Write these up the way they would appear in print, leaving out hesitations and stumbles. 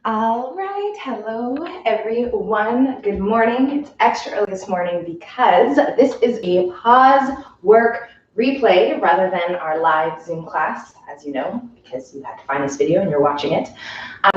All right, hello everyone. Good morning. It's extra early this morning because this is a pause work replay rather than our live Zoom class, as you know, because you had to find this video and you're watching it.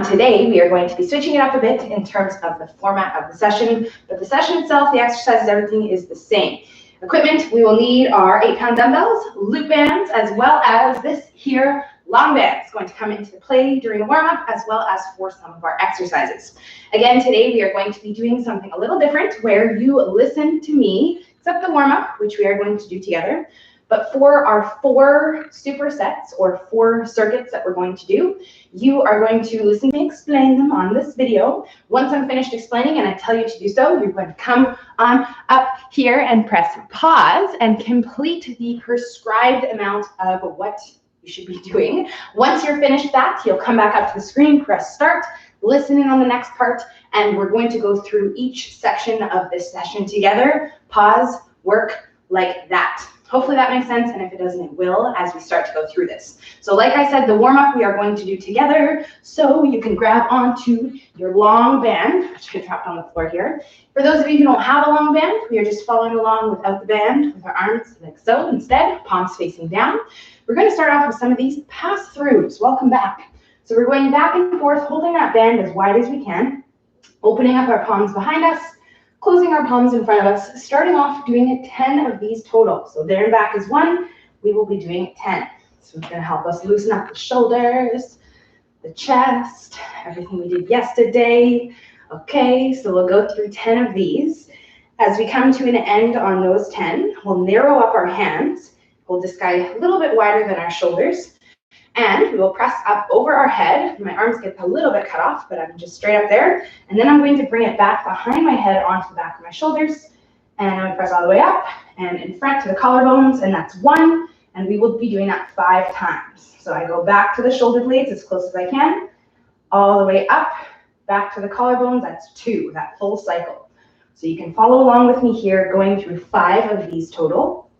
Today we are going to be switching it up a bit in terms of the format of the session, but the session itself, the exercises, everything is the same. Equipment, we will need our 8-pound dumbbells, loop bands, as well as this here long band is going to come into play during the warm-up as well as for some of our exercises. Again, today we are going to be doing something a little different where you listen to me, except the warm-up, which we are going to do together. But for our 4 supersets or 4 circuits that we're going to do, you are going to listen to me explain them on this video. Once I'm finished explaining and I tell you to do so, you're going to come on up here and press pause and complete the prescribed amount of what you should be doing. Once you're finished that, you'll come back up to the screen, press start, listen in on the next part, and we're going to go through each section of this session together. Pause, work like that. Hopefully that makes sense, and if it doesn't, it will as we start to go through this. So like I said, the warm-up we are going to do together, so you can grab onto your long band, which I dropped on the floor here. For those of you who don't have a long band, we are just following along without the band, with our arms like so instead, palms facing down. We're going to start off with some of these pass-throughs. Welcome back. So we're going back and forth, holding that band as wide as we can, opening up our palms behind us, closing our palms in front of us, starting off doing 10 of these total. So there and back is 1, we will be doing 10. So it's going to help us loosen up the shoulders, the chest, everything we did yesterday. Okay, so we'll go through 10 of these. As we come to an end on those 10, we'll narrow up our hands, hold the sky a little bit wider than our shoulders, and we will press up over our head. My arms get a little bit cut off, but I'm just straight up there. And then I'm going to bring it back behind my head onto the back of my shoulders. And I'm going to press all the way up and in front to the collarbones, and that's 1. And we will be doing that 5 times. So I go back to the shoulder blades as close as I can, all the way up, back to the collarbones, that's 2, that full cycle. So you can follow along with me here, going through 5 of these total.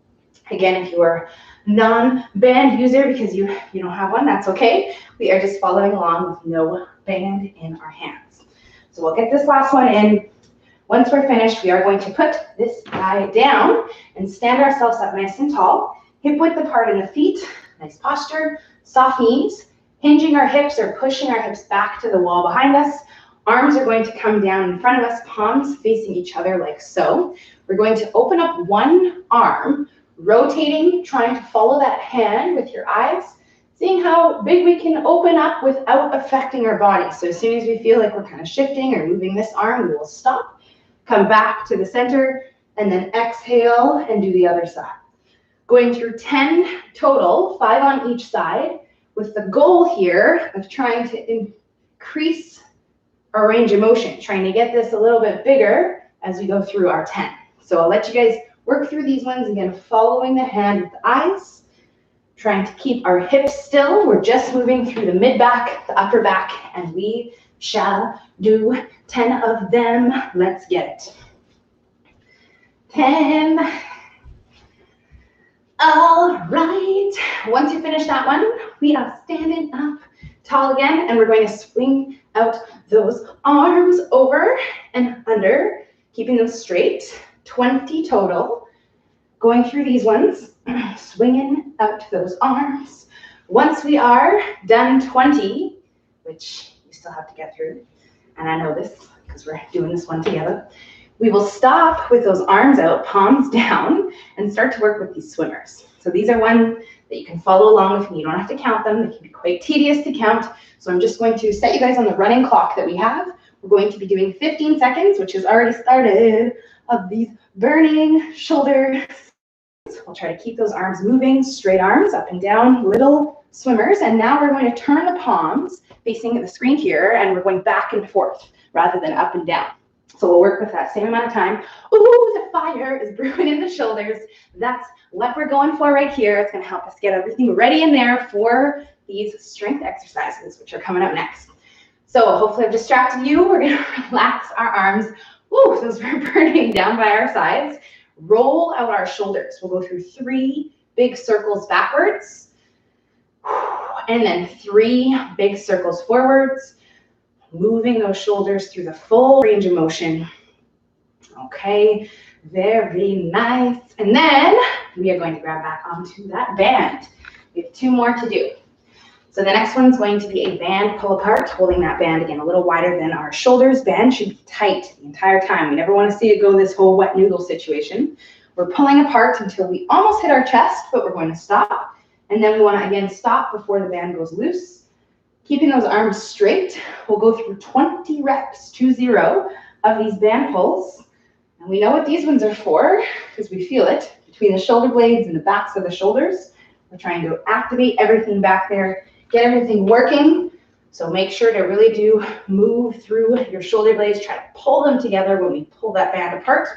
Again, if you are non-band user because you don't have one, that's okay. We are just following along with no band in our hands. So we'll get this last one in. Once we're finished, we are going to put this guy down and stand ourselves up nice and tall, hip width apart in the feet, nice posture, soft knees, hinging our hips or pushing our hips back to the wall behind us. Arms are going to come down in front of us, palms facing each other like so. We're going to open up one arm, rotating, trying to follow that hand with your eyes, seeing how big we can open up without affecting our body. So as soon as we feel like we're kind of shifting or moving this arm, we will stop, come back to the center, and then exhale and do the other side. Going through 10 total, 5 on each side, with the goal here of trying to increase our range of motion, trying to get this a little bit bigger as we go through our 10. So I'll let you guys work through these ones, again, following the hand with the eyes, trying to keep our hips still. We're just moving through the mid-back, the upper back, and we shall do 10 of them. Let's get it. 10. All right. Once you finish that one, we are standing up tall again, and we're going to swing out those arms over and under, keeping them straight. 20 total. Going through these ones, swinging out those arms. Once we are done 20, which you still have to get through, and I know this because we're doing this one together, we will stop with those arms out, palms down, and start to work with these swimmers. So these are ones that you can follow along with me. You don't have to count them. They can be quite tedious to count. So I'm just going to set you guys on the running clock that we have. We're going to be doing 15 seconds, which has already started, of these burning shoulders. We'll try to keep those arms moving, straight arms up and down, little swimmers. And now we're going to turn the palms facing the screen here, and we're going back and forth rather than up and down. So we'll work with that same amount of time. Ooh, the fire is brewing in the shoulders. That's what we're going for right here. It's going to help us get everything ready in there for these strength exercises, which are coming up next. So hopefully I've distracted you. We're going to relax our arms. Ooh, those are burning down by our sides. Roll out our shoulders. We'll go through 3 big circles backwards, and then 3 big circles forwards. moving those shoulders through the full range of motion. Okay, very nice. And then we are going to grab back onto that band. We have 2 more to do. So the next one's going to be a band pull apart, holding that band again a little wider than our shoulders. Band should be tight the entire time. We never want to see it go this whole wet noodle situation. We're pulling apart until we almost hit our chest, but we're going to stop. And then we want to again stop before the band goes loose. Keeping those arms straight, we'll go through 20 reps, 20, of these band pulls. And we know what these ones are for because we feel it between the shoulder blades and the backs of the shoulders. We're trying to activate everything back there, get everything working. So make sure to really do move through your shoulder blades. Try to pull them together when we pull that band apart.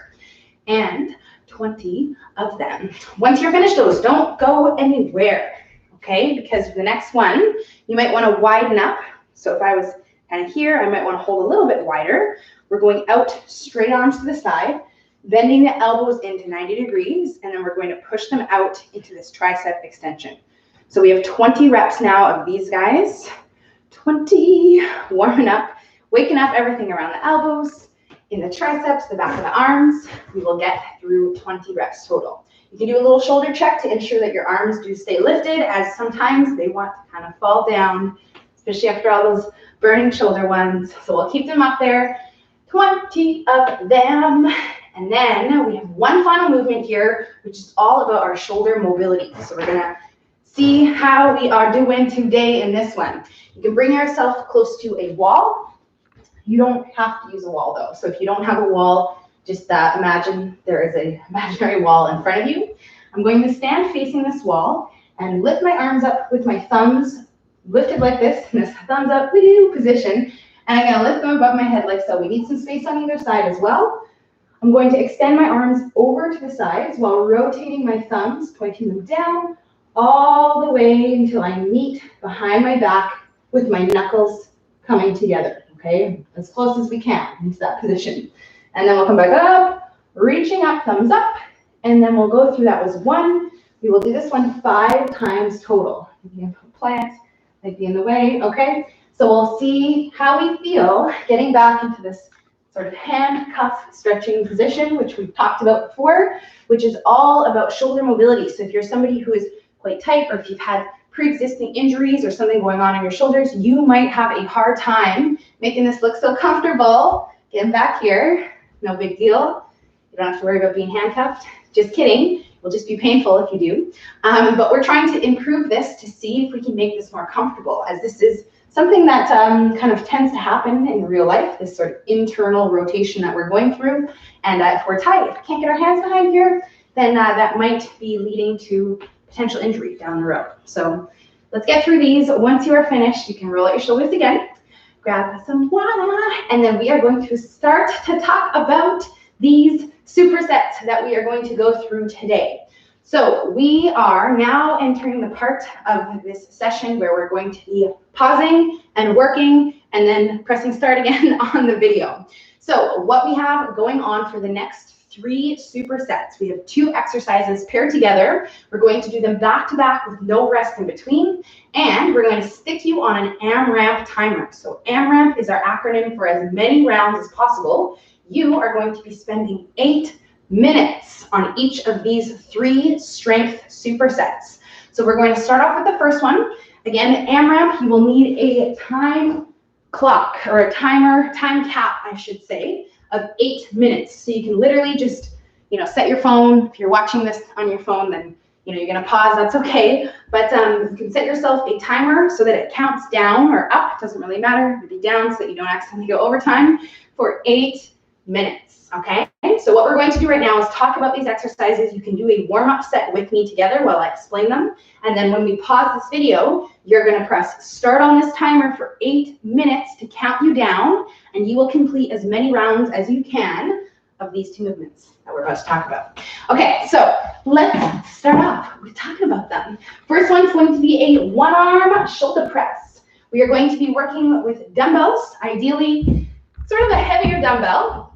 And 20 of them. Once you're finished those, don't go anywhere, okay? Because for the next one, you might want to widen up. So if I was kind of here, I might want to hold a little bit wider. We're going out straight onto the side, bending the elbows into 90 degrees, and then we're going to push them out into this tricep extension. So we have 20 reps now of these guys. 20, warming up, waking up everything around the elbows, in the triceps, the back of the arms. We will get through 20 reps total. You can do a little shoulder check to ensure that your arms do stay lifted, as sometimes they want to kind of fall down, especially after all those burning shoulder ones. So we'll keep them up there, 20 of them. And then we have one final movement here, which is all about our shoulder mobility. So we're gonna see how we are doing today in this one. You can bring yourself close to a wall. You don't have to use a wall though. So if you don't have a wall, just imagine there is an imaginary wall in front of you. I'm going to stand facing this wall and lift my arms up with my thumbs lifted like this, in this thumbs up position. And I'm gonna lift them above my head like so. We need some space on either side as well. I'm going to extend my arms over to the sides while rotating my thumbs, pointing them down all the way until I meet behind my back with my knuckles coming together. Okay, as close as we can into that position. And then we'll come back up, reaching up, thumbs up, and then we'll go through, that was 1. We will do this one 5 times total. Plant might be in the way, okay? So we'll see how we feel getting back into this sort of handcuff stretching position, which we've talked about before, which is all about shoulder mobility. So if you're somebody who is quite tight, or if you've had pre-existing injuries or something going on in your shoulders, you might have a hard time making this look so comfortable. Getting back here, no big deal. You don't have to worry about being handcuffed. Just kidding. It will just be painful if you do. But we're trying to improve this to see if we can make this more comfortable, as this is something that kind of tends to happen in real life, this sort of internal rotation that we're going through. And if we're tight, if we can't get our hands behind here, then that might be leading to potential injury down the road. So let's get through these. Once you are finished, you can roll out your shoulders again, grab some water, and then we are going to start to talk about these supersets that we are going to go through today. So we are now entering the part of this session where we're going to be pausing and working and then pressing start again on the video. So what we have going on for the next 3 supersets, we have 2 exercises paired together. We're going to do them back to back with no rest in between, and we're going to stick you on an AMRAP timer. So AMRAP is our acronym for as many rounds as possible. You are going to be spending 8 minutes on each of these 3 strength supersets. So we're going to start off with the first one. Again, AMRAP, you will need a time clock, or a timer, time cap, I should say, of 8 minutes. So you can literally just, set your phone. If you're watching this on your phone, then, you're gonna pause, that's okay. But you can set yourself a timer so that it counts down or up, it doesn't really matter, maybe down so that you don't accidentally go overtime, for 8 minutes, okay? So what we're going to do right now is talk about these exercises. You can do a warm-up set with me together while I explain them. And then when we pause this video, you're gonna press start on this timer for 8 minutes to count you down, and you will complete as many rounds as you can of these 2 movements that we're about to talk about. Okay, so let's start off with talking about them. First one's going to be a 1-arm shoulder press. We are going to be working with dumbbells, ideally sort of a heavier dumbbell.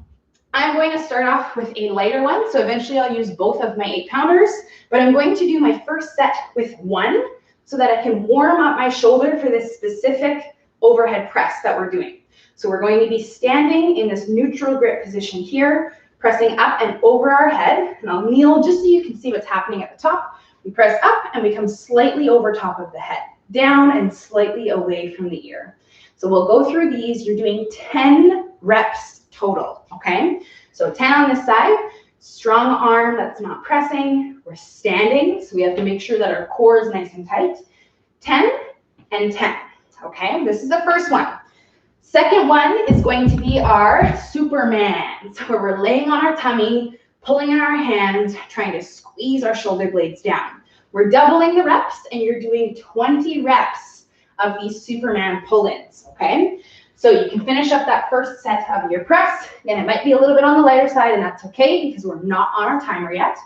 I'm going to start off with a lighter one, so eventually I'll use both of my 8-pounders, but I'm going to do my first set with 1 so that I can warm up my shoulder for this specific overhead press that we're doing. So we're going to be standing in this neutral grip position here, pressing up and over our head. And I'll kneel just so you can see what's happening at the top. We press up and we come slightly over top of the head, down and slightly away from the ear. So we'll go through these. You're doing 10 reps total, okay? So 10 on this side, strong arm that's not pressing. We're standing, so we have to make sure that our core is nice and tight. 10 and 10, okay? This is the first one. Second one is going to be our Superman. So where we're laying on our tummy, pulling in our hands, trying to squeeze our shoulder blades down. We're doubling the reps, and you're doing 20 reps of these Superman pull-ins, okay? So you can finish up that first set of your press. Again, it might be a little bit on the lighter side, and that's okay because we're not on our timer yet.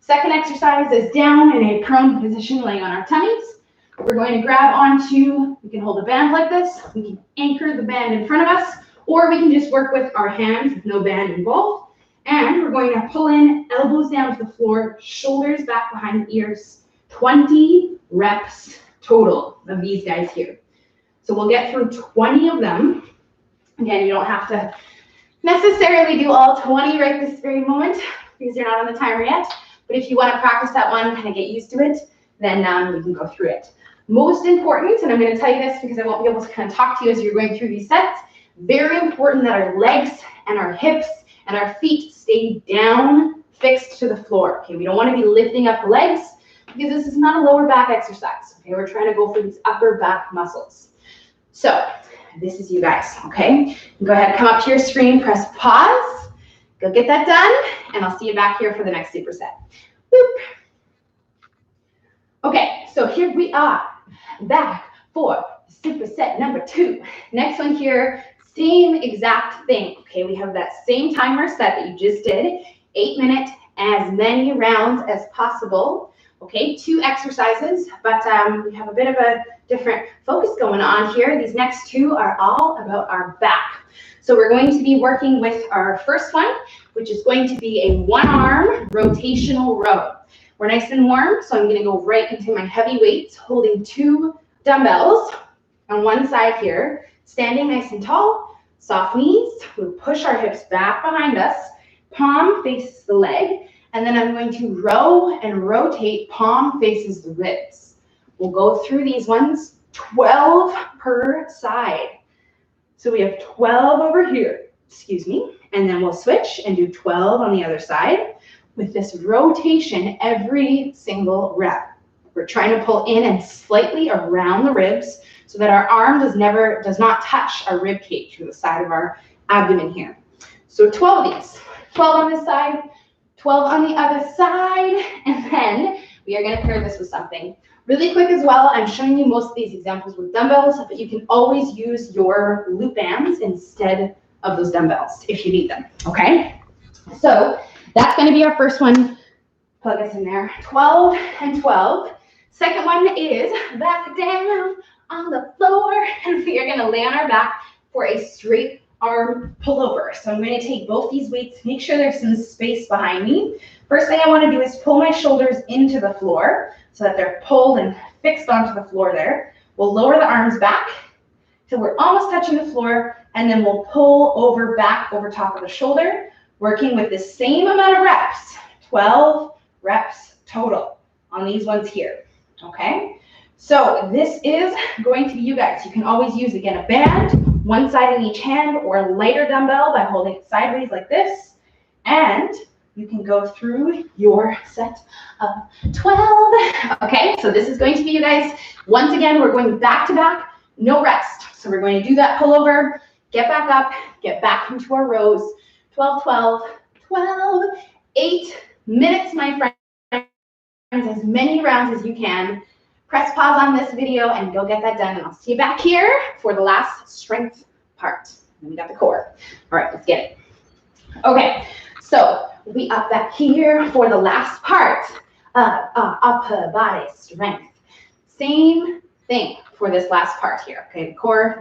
Second exercise is down in a prone position, laying on our tummies. We're going to grab onto, we can hold a band like this, we can anchor the band in front of us, or we can just work with our hands with no band involved. And we're going to pull in, elbows down to the floor, shoulders back behind the ears. 20 reps total of these guys here. So we'll get through 20 of them. Again, you don't have to necessarily do all 20 right this very moment because you're not on the timer yet. But if you want to practice that one, kind of get used to it, then we can go through it. Most important, and I'm going to tell you this because I won't be able to kind of talk to you as you're going through these sets, very important that our legs and our hips and our feet stay down, fixed to the floor. Okay, we don't want to be lifting up the legs because this is not a lower back exercise. Okay, we're trying to go for these upper back muscles. So this is you guys, okay? Go ahead and come up to your screen, press pause, go get that done, and I'll see you back here for the next superset. Boop. Okay, so here we are, back for superset number 2. Next one here, same exact thing, okay? We have that same timer set that you just did, 8 minutes, as many rounds as possible. Okay, 2 exercises, but we have a bit of a different focus going on here. These next 2 are all about our back. So we're going to be working with our first one, which is going to be a 1-arm rotational row. We're nice and warm, so I'm going to go right into my heavy weights, holding 2 dumbbells on one side here, standing nice and tall, soft knees. We'll push our hips back behind us, palm faces the leg, and then I'm going to row and rotate, palm faces the ribs. We'll go through these ones, 12 per side. So we have 12 over here, excuse me, and then we'll switch and do 12 on the other side with this rotation every single rep. We're trying to pull in and slightly around the ribs so that our arm does not touch our rib cage to the side of our abdomen here. So 12 of these, 12 on this side, 12 on the other side, and then we are going to pair this with something really quick as well. I'm showing you most of these examples with dumbbells, but you can always use your loop bands instead of those dumbbells if you need them, okay? So that's going to be our first one. Plug us in there. 12 and 12. Second one is back down on the floor, and we are going to lay on our back for a straight arm pullover. So I'm going to take both these weights, make sure there's some space behind me. First thing I want to do is pull my shoulders into the floor so that they're pulled and fixed onto the floor there. We'll lower the arms back till we're almost touching the floor, and then we'll pull over back over top of the shoulder, working with the same amount of reps, 12 reps total on these ones here, okay? So this is going to be you guys. You can always use, again, a band, one side in each hand, or a lighter dumbbell by holding it sideways like this, and you can go through your set of 12. Okay, so this is going to be you guys. Once again, we're going back to back, no rest. So we're going to do that pullover, get back up, get back into our rows. 12, 12, 12, 8 minutes, my friends, as many rounds as you can. Press pause on this video and go get that done, and I'll see you back here for the last strength part. And we got the core. All right, let's get it. Okay, so we up back here for the last part of upper body strength. Same thing for this last part here. Okay, the core,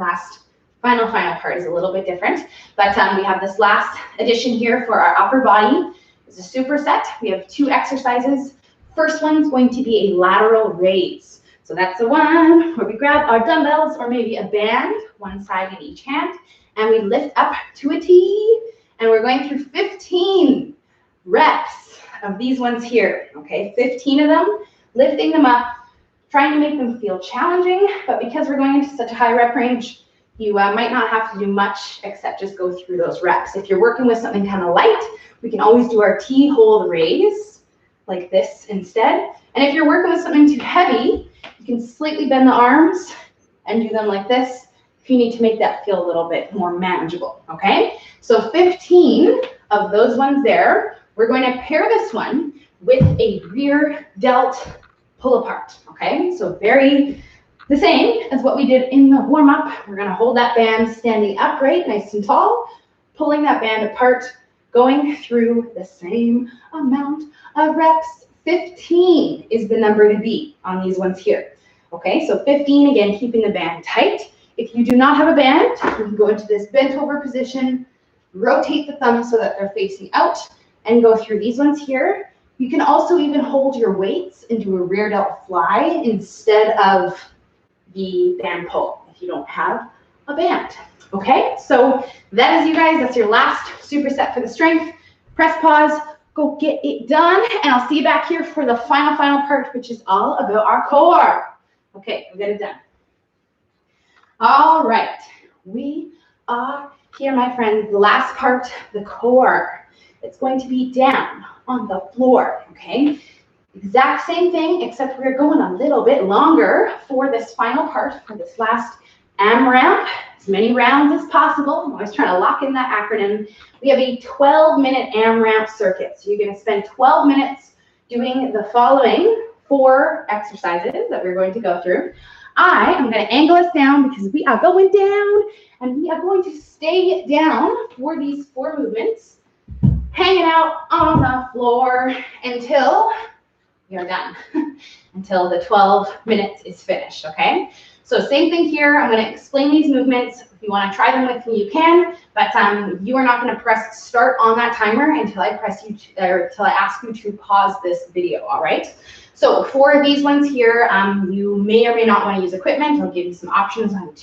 final part is a little bit different, but we have this last addition here for our upper body. It's a superset. We have 2 exercises. First one's going to be a lateral raise. So that's the one where we grab our dumbbells or maybe a band, one side in each hand, and we lift up to a T, and we're going through 15 reps of these ones here, okay? 15 of them, lifting them up, trying to make them feel challenging, but because we're going into such a high rep range, you might not have to do much except just go through those reps. If you're working with something kind of light, we can always do our T hold raise like this instead. And if you're working with something too heavy, you can slightly bend the arms and do them like this if you need to make that feel a little bit more manageable, okay? So 15 of those ones there. We're going to pair this one with a rear delt pull apart, okay? So very the same as what we did in the warm-up. We're gonna hold that band standing upright, nice and tall, pulling that band apart, going through the same amount of reps. 15 is the number to beat on these ones here. Okay, so 15, again, keeping the band tight. If you do not have a band, you can go into this bent over position, rotate the thumbs so that they're facing out, and go through these ones here. You can also even hold your weights and do a rear delt fly instead of the band pull if you don't have a band. Okay, so that is you guys, that's your last superset for the strength. Press pause, go get it done, and I'll see you back here for the final part, which is all about our core. Okay, we'll get it done. All right, we are here, my friends, the last part, the core. It's going to be down on the floor, okay? Exact same thing, except we're going a little bit longer for this final part, for this last AMRAP, as many rounds as possible. I'm always trying to lock in that acronym. We have a 12-minute AMRAP circuit. So you're going to spend 12 minutes doing the following 4 exercises that we're going to go through. I am going to angle us down because we are going down, and we are going to stay down for these 4 movements, hanging out on the floor until we are done, until the 12 minutes is finished, okay? So same thing here. I'm going to explain these movements. If you want to try them with me, you can, but you are not going to press start on that timer until I until I ask you to pause this video, all right? So for these ones here, you may or may not want to use equipment. I'll give you some options on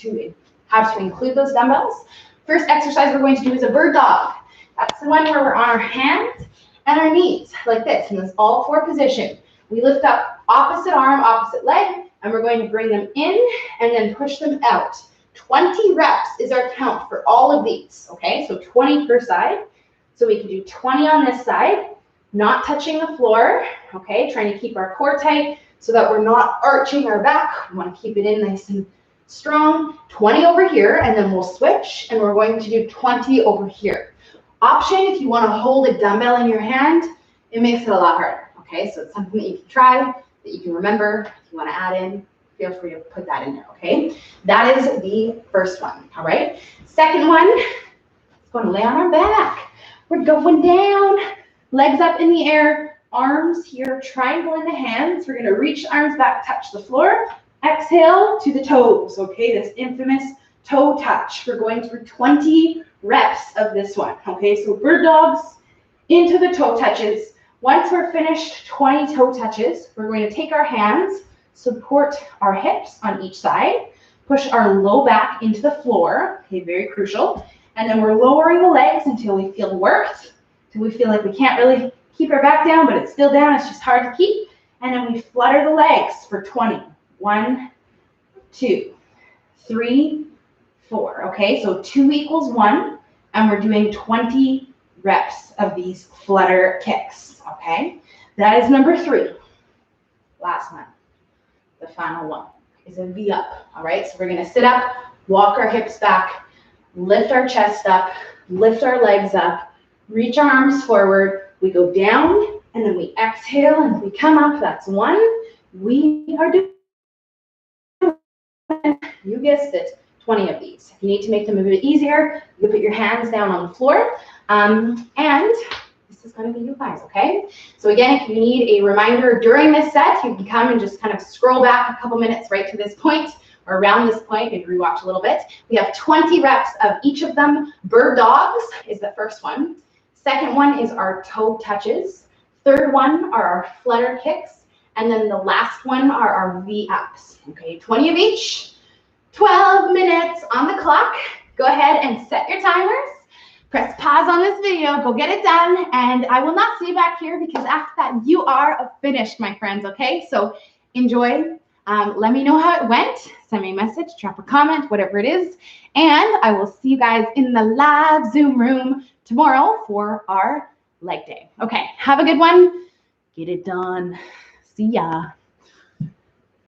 how to include those dumbbells. First exercise we're going to do is a bird dog. That's the one where we're on our hands and our knees like this in this all 4 position. We lift up opposite arm, opposite leg, and we're going to bring them in and then push them out. 20 reps is our count for all of these, okay? So 20 per side. So we can do 20 on this side, not touching the floor, okay? Trying to keep our core tight so that we're not arching our back. We want to keep it in nice and strong. 20 over here, and then we'll switch, and we're going to do 20 over here. Option, if you want to hold a dumbbell in your hand, it makes it a lot harder, okay? So it's something that you can try, that you can remember. If you want to add in, feel free to put that in there, okay? That is the first one, all right? Second one, it's going to lay on our back. We're going down, legs up in the air, arms here, triangle in the hands. We're going to reach arms back, touch the floor. Exhale to the toes, okay? This infamous toe touch. We're going through 20 reps of this one, okay? So bird dogs into the toe touches. Once we're finished 20 toe touches, we're going to take our hands, support our hips on each side, push our low back into the floor, okay, very crucial. And then we're lowering the legs until we feel worked, until we feel like we can't really keep our back down, but it's still down, it's just hard to keep. And then we flutter the legs for 20. 1, 2, 3, 4, okay? So 2 equals 1, and we're doing 20 reps of these flutter kicks, okay? That is number 3. Last one, the final one, is a V up, all right? So we're gonna sit up, walk our hips back, lift our chest up, lift our legs up, reach our arms forward, we go down, and then we exhale, and we come up. That's 1. We are doing, you guessed it, 20 of these. If you need to make them a bit easier, you put your hands down on the floor, and this is going to be you guys, okay? So again, if you need a reminder during this set, you can come and just kind of scroll back a couple minutes right to this point, or around this point, and rewatch a little bit. We have 20 reps of each of them. Bird dogs is the first one. Second one is our toe touches. Third one are our flutter kicks. And then the last one are our V-ups. Okay, 20 of each, 12 minutes on the clock. Go ahead and set your timers. Press pause on this video, go get it done, and I will not see you back here because after that, you are finished, my friends, okay? So enjoy. Let me know how it went. Send me a message, drop a comment, whatever it is. And I will see you guys in the live Zoom room tomorrow for our leg day. Okay, have a good one. Get it done. See ya.